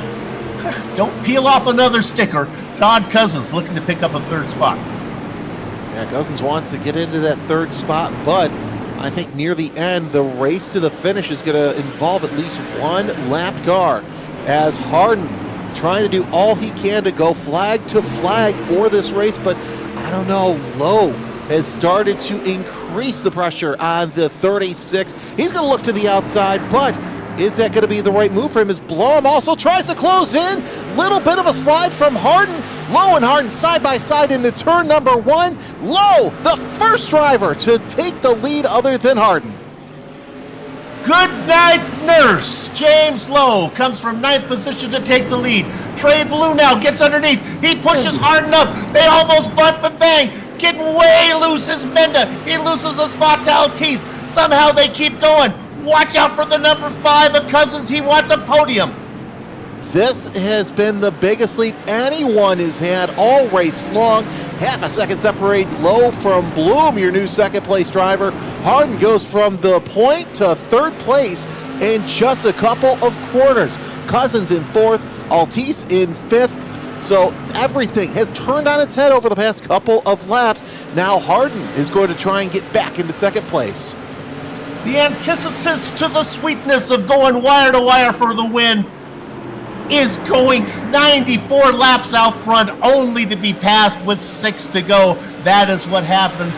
Don't peel off another sticker. Todd Cousins looking to pick up a 3rd spot. Yeah, Cousins wants to get into that 3rd spot, but I think near the end, the race to the finish is going to involve at least one lapped car, as Harden trying to do all he can to go flag to flag for this race, but I don't know, Lowe has started to increase the pressure on the 36. He's going to look to the outside, but is that going to be the right move for him? As Blom also tries to close in. Little bit of a slide from Harden. Lowe and Harden side by side into turn number 1. Lowe, the first driver to take the lead other than Harden. Good night, nurse. James Lowe comes from 9th position to take the lead. Trey Blue now gets underneath. He pushes Harden up. They almost butt and bang. Getting way loose is Menda. He loses a spot to Altice. Somehow they keep going. Watch out for the number 5 of Cousins. He wants a podium. This has been the biggest lead anyone has had all race long. Half a second separate Lowe from Bloom, your new 2nd place driver. Harden goes from the point to 3rd place in just a couple of corners. Cousins in 4th, Altice in 5th. So everything has turned on its head over the past couple of laps. Now Harden is going to try and get back into 2nd place. The antithesis to the sweetness of going wire to wire for the win is going 94 laps out front, only to be passed with 6 to go. That is what happened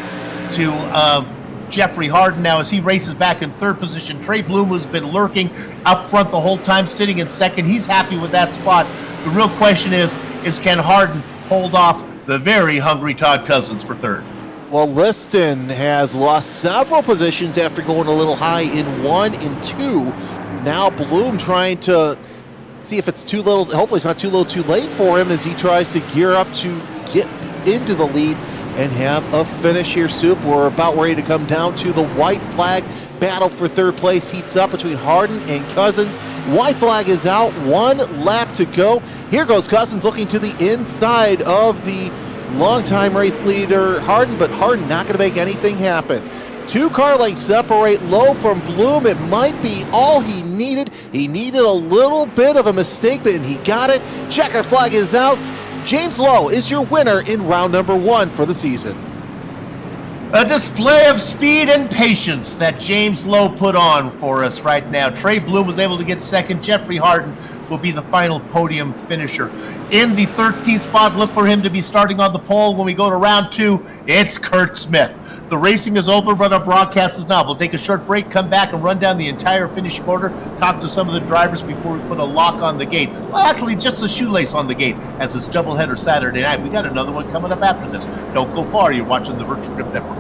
to Jeffrey Harden now as he races back in 3rd position. Trey Bloom, who's been lurking up front the whole time, sitting in 2nd. He's happy with that spot. The real question is can Harden hold off the very hungry Todd Cousins for 3rd? Well, Liston has lost several positions after going a little high in 1 and 2. Now Bloom trying to see if it's too little. Hopefully it's not too little too late for him as he tries to gear up to get into the lead. and have a finish here, Soup. We're about ready to come down to the white flag. Battle for third place heats up between Harden and Cousins. White flag is out, 1 lap to go. Here goes Cousins looking to the inside of the longtime race leader Harden, but Harden not going to make anything happen. 2 car lengths separate Lowe from Bloom. It might be all he needed. He needed a little bit of a mistake, but he got it. Checker flag is out. James Lowe is your winner in round number 1 for the season. A display of speed and patience that James Lowe put on for us right now. Trey Bloom was able to get second. Jeffrey Harden will be the final podium finisher. In the 13th spot, look for him to be starting on the pole when we go to round 2. It's Kurt Smith. The racing is over, but our broadcast is not. We'll take a short break, come back, and run down the entire finishing order, talk to some of the drivers before we put a lock on the gate. Well, actually, just a shoelace on the gate, as it's doubleheader Saturday night. We got another one coming up after this. Don't go far. You're watching the Virtual Grip Network.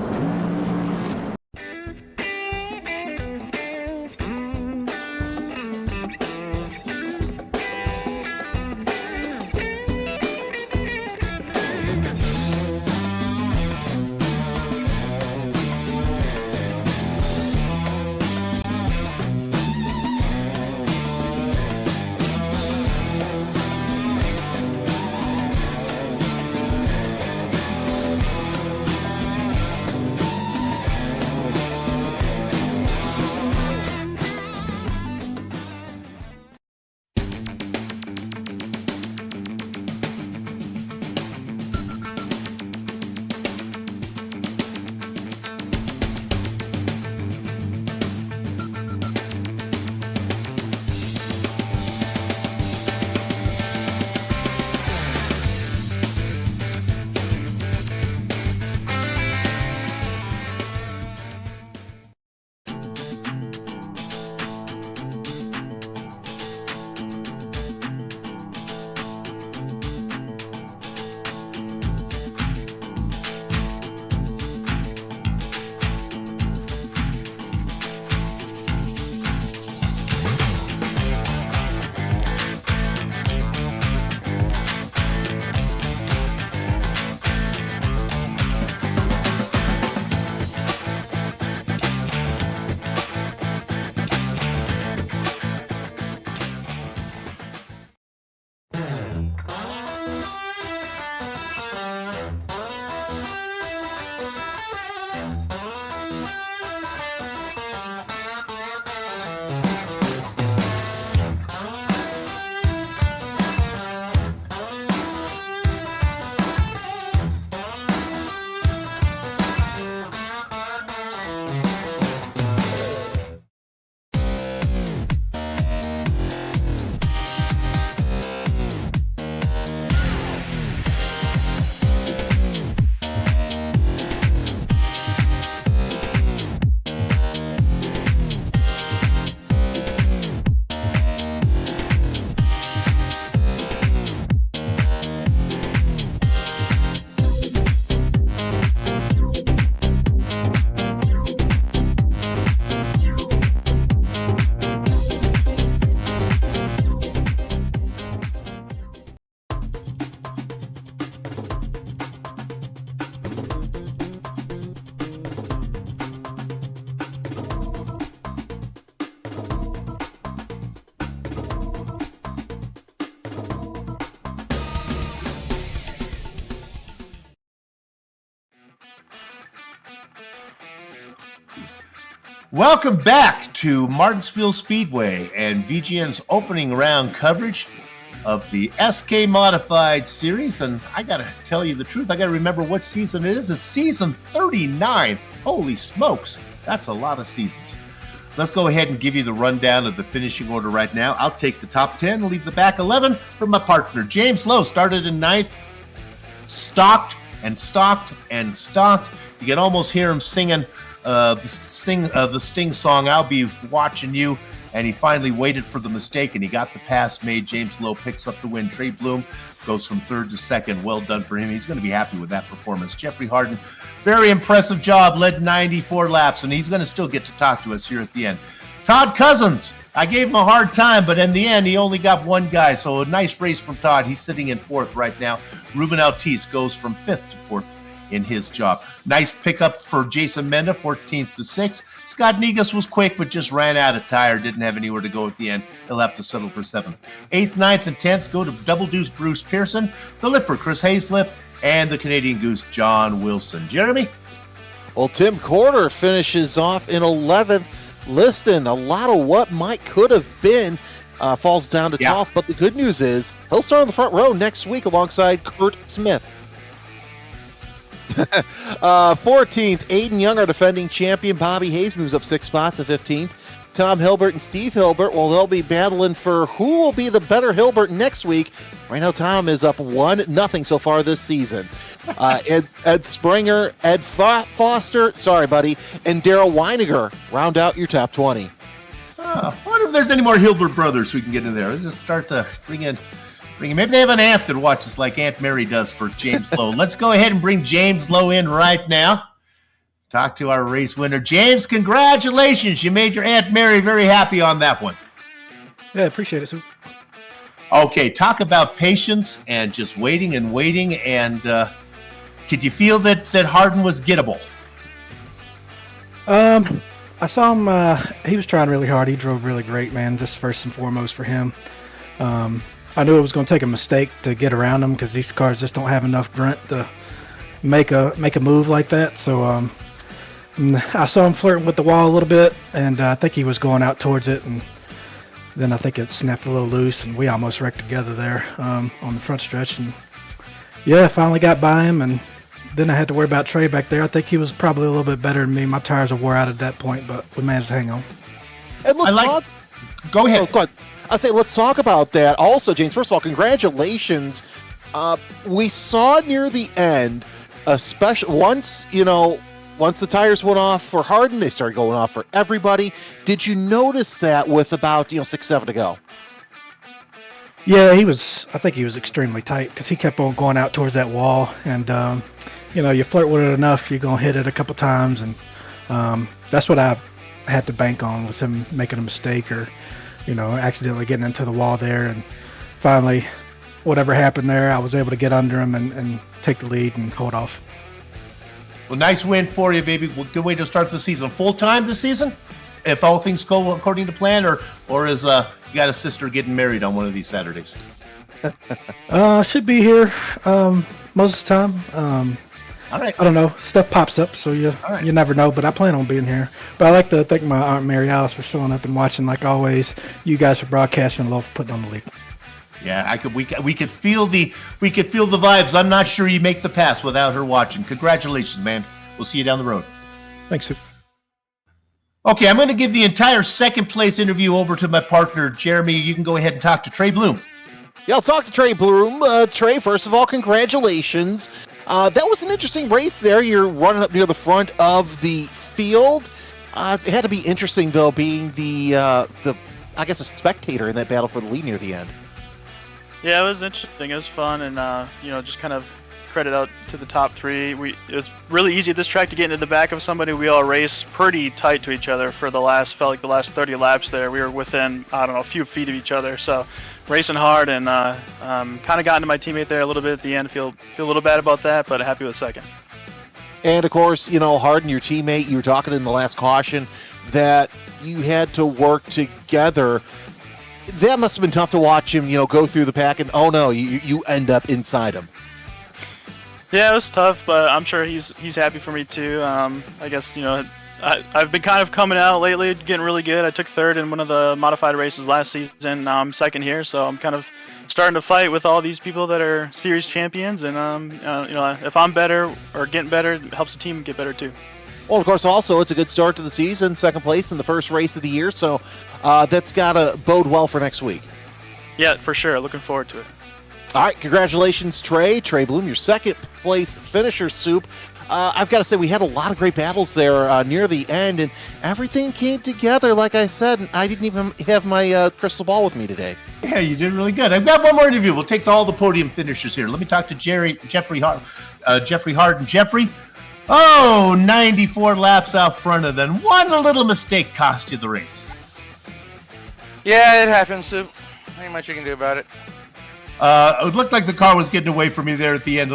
Welcome back to Martinsville Speedway and VGN's opening round coverage of the SK Modified Series. And I got to tell you the truth, I got to remember what season it is. It's season 39. Holy smokes, that's a lot of seasons. Let's go ahead and give you the rundown of the finishing order right now. I'll take the top 10 and leave the back 11 for my partner. James Lowe started in 9th, stocked and stocked and stocked. You can almost hear him singing the Sting song, I'll Be Watching You, and he finally waited for the mistake, and he got the pass made. James Lowe picks up the win. Trey Bloom goes from 3rd to 2nd. Well done for him. He's going to be happy with that performance. Jeffrey Harden, very impressive job, led 94 laps, and he's going to still get to talk to us here at the end. Todd Cousins, I gave him a hard time, but in the end, he only got one guy, so a nice race from Todd. He's sitting in 4th right now. Ruben Altice goes from 5th to 4th in his job. Nice pickup for Jason Menda, 14th to 6th. Scott Negus was quick, but just ran out of tire, didn't have anywhere to go at the end. He'll have to settle for 7th. 8th, 9th, and 10th go to Double Deuce Bruce Pearson, the Lipper Chris Hayslip, and the Canadian Goose John Wilson. Jeremy? Well, Tim Corder finishes off in 11th. Liston, a lot of what could have been falls down to 12th, but the good news is he'll start on the front row next week alongside Kurt Smith. 14th, Aiden Young, our defending champion. Bobby Hayes moves up 6 spots to 15th. Tom Hilbert and Steve Hilbert, well, they'll be battling for who will be the better Hilbert next week. Right now, Tom is up 1-0 so far this season. Ed Springer, Ed Foster, sorry, buddy, and Daryl Weiniger round out your top 20. I wonder if there's any more Hilbert brothers we can get in there. Let's just start to bring in. Maybe they have an aunt that watches like Aunt Mary does for James Lowe. Let's go ahead and bring James Lowe in right now. Talk to our race winner. James, congratulations. You made your Aunt Mary very happy on that one. Yeah, appreciate it, Sue. Okay, talk about patience and just waiting. And could you feel that Harden was gettable? I saw him. He was trying really hard. He drove really great, man. Just first and foremost for him. I knew it was going to take a mistake to get around him because these cars just don't have enough grunt to make a move like that. So I saw him flirting with the wall a little bit, and I think he was going out towards it, and then I think it snapped a little loose, and we almost wrecked together there on the front stretch. And yeah, finally got by him, and then I had to worry about Trey back there. I think he was probably a little bit better than me. My tires were wore out at that point, but we managed to hang on. And let's Go ahead. Oh, go ahead. I say let's talk about that. Also, James, first of all, congratulations. We saw near the end, especially once the tires went off for Harden, they started going off for everybody. Did you notice that with about 6-7 to go? Yeah, I think he was extremely tight because he kept on going out towards that wall, and you flirt with it enough, you're gonna hit it a couple times, and that's what I had to bank on, was him making a mistake or accidentally getting into the wall there. And finally, whatever happened there, I was able to get under him and take the lead and hold off. Well, nice win for you, baby. Good way to start the season. Full time this season, if all things go according to plan, or is you got a sister getting married on one of these Saturdays? Should be here most of the time. All right. I don't know. Stuff pops up, so you never know. But I plan on being here. But I like to thank my Aunt Mary Alice for showing up and watching like always. You guys for broadcasting, love for putting on the league. Yeah, we could feel the vibes. I'm not sure you make the pass without her watching. Congratulations, man. We'll see you down the road. Thanks, Sue. Okay, I'm going to give the entire second place interview over to my partner, Jeremy. You can go ahead and talk to Trey Bloom. Yeah, I'll talk to Trey Bloom. Trey, first of all, congratulations. That was an interesting race there. You're running up near the front of the field. It had to be interesting, though, being the a spectator in that battle for the lead near the end. Yeah, it was interesting. It was fun, and just kind of credit out to the top three. It was really easy at this track to get into the back of somebody. We all raced pretty tight to each other for the last 30 laps there. We were within, a few feet of each other. So racing hard, and kind of got into my teammate there a little bit at the end. Feel a little bad about that, but happy with second. And of course, Harden, your teammate, you were talking in the last caution that you had to work together. That must have been tough to watch him, go through the pack, and oh no, you end up inside him. Yeah, it was tough, but I'm sure he's happy for me too. I guess I've been kind of coming out lately, getting really good. I took third in one of the modified races last season. Now I'm second here, so I'm kind of starting to fight with all these people that are series champions. And if I'm better or getting better, it helps the team get better too. Well, of course, also it's a good start to the season, second place in the first race of the year, so that's got to bode well for next week. Yeah, for sure. Looking forward to it. All right, congratulations, Trey Bloom, your second place finisher, Soup. I've got to say, we had a lot of great battles there near the end, and everything came together, like I said, and I didn't even have my crystal ball with me today. Yeah, you did really good. I've got one more interview. We'll take all the podium finishers here. Let me talk to Jeffrey Harden. Jeffrey, 94 laps out front of them. What a little mistake cost you the race. Yeah, it happens, Soup. Ain't much you can do about it. It looked like the car was getting away from you there at the end.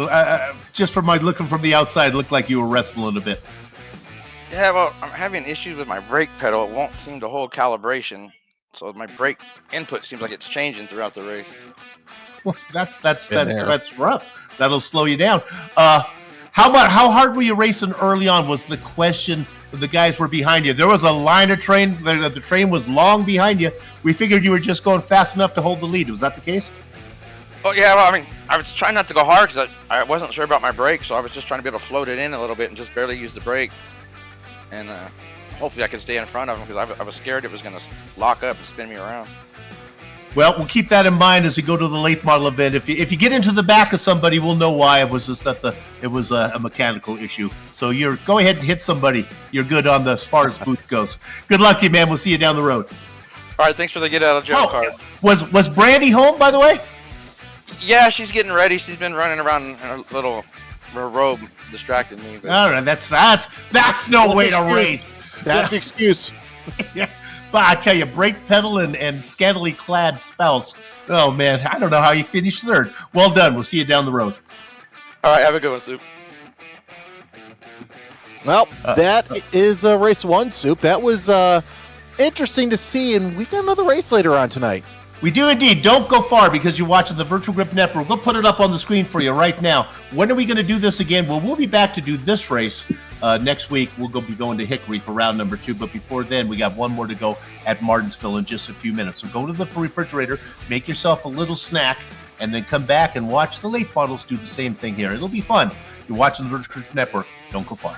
Just from my looking from the outside, it looked like you were wrestling a bit. Yeah, well, I'm having issues with my brake pedal. It won't seem to hold calibration, so my brake input seems like it's changing throughout the race. Well, that's rough. That'll slow you down. How hard were you racing early on? Was the question when the guys were behind you? There was a line of train. The train was long behind you. We figured you were just going fast enough to hold the lead. Was that the case? Oh yeah, well, I mean, I was trying not to go hard because I wasn't sure about my brake, so I was just trying to be able to float it in a little bit and just barely use the brake. And hopefully I could stay in front of him because I was scared it was going to lock up and spin me around. Well, we'll keep that in mind as we go to the late model event. If you get into the back of somebody, we'll know why. It was just that it was a mechanical issue. So go ahead and hit somebody. You're good on as far as boot goes. Good luck to you, man. We'll see you down the road. All right, thanks for the get out of jail card. Was Brandy home, by the way? Yeah, she's getting ready. She's been running around in her robe, distracting me. But... All right, that's no way to race. That's the excuse. Yeah. But I tell you, brake pedal and scantily clad spouse. Oh man, I don't know how you finished third. Well done. We'll see you down the road. All right, have a good one, Soup. Well, that is race 1, Soup. That was interesting to see, and we've got another race later on tonight. We do indeed. Don't go far because you're watching the Virtual Grip Network. We'll put it up on the screen for you right now. When are we going to do this again? Well, we'll be back to do this race next week. We'll be going to Hickory for round number 2. But before then, we got one more to go at Martinsville in just a few minutes. So go to the refrigerator, make yourself a little snack, and then come back and watch the late models do the same thing here. It'll be fun. You're watching the Virtual Grip Network. Don't go far.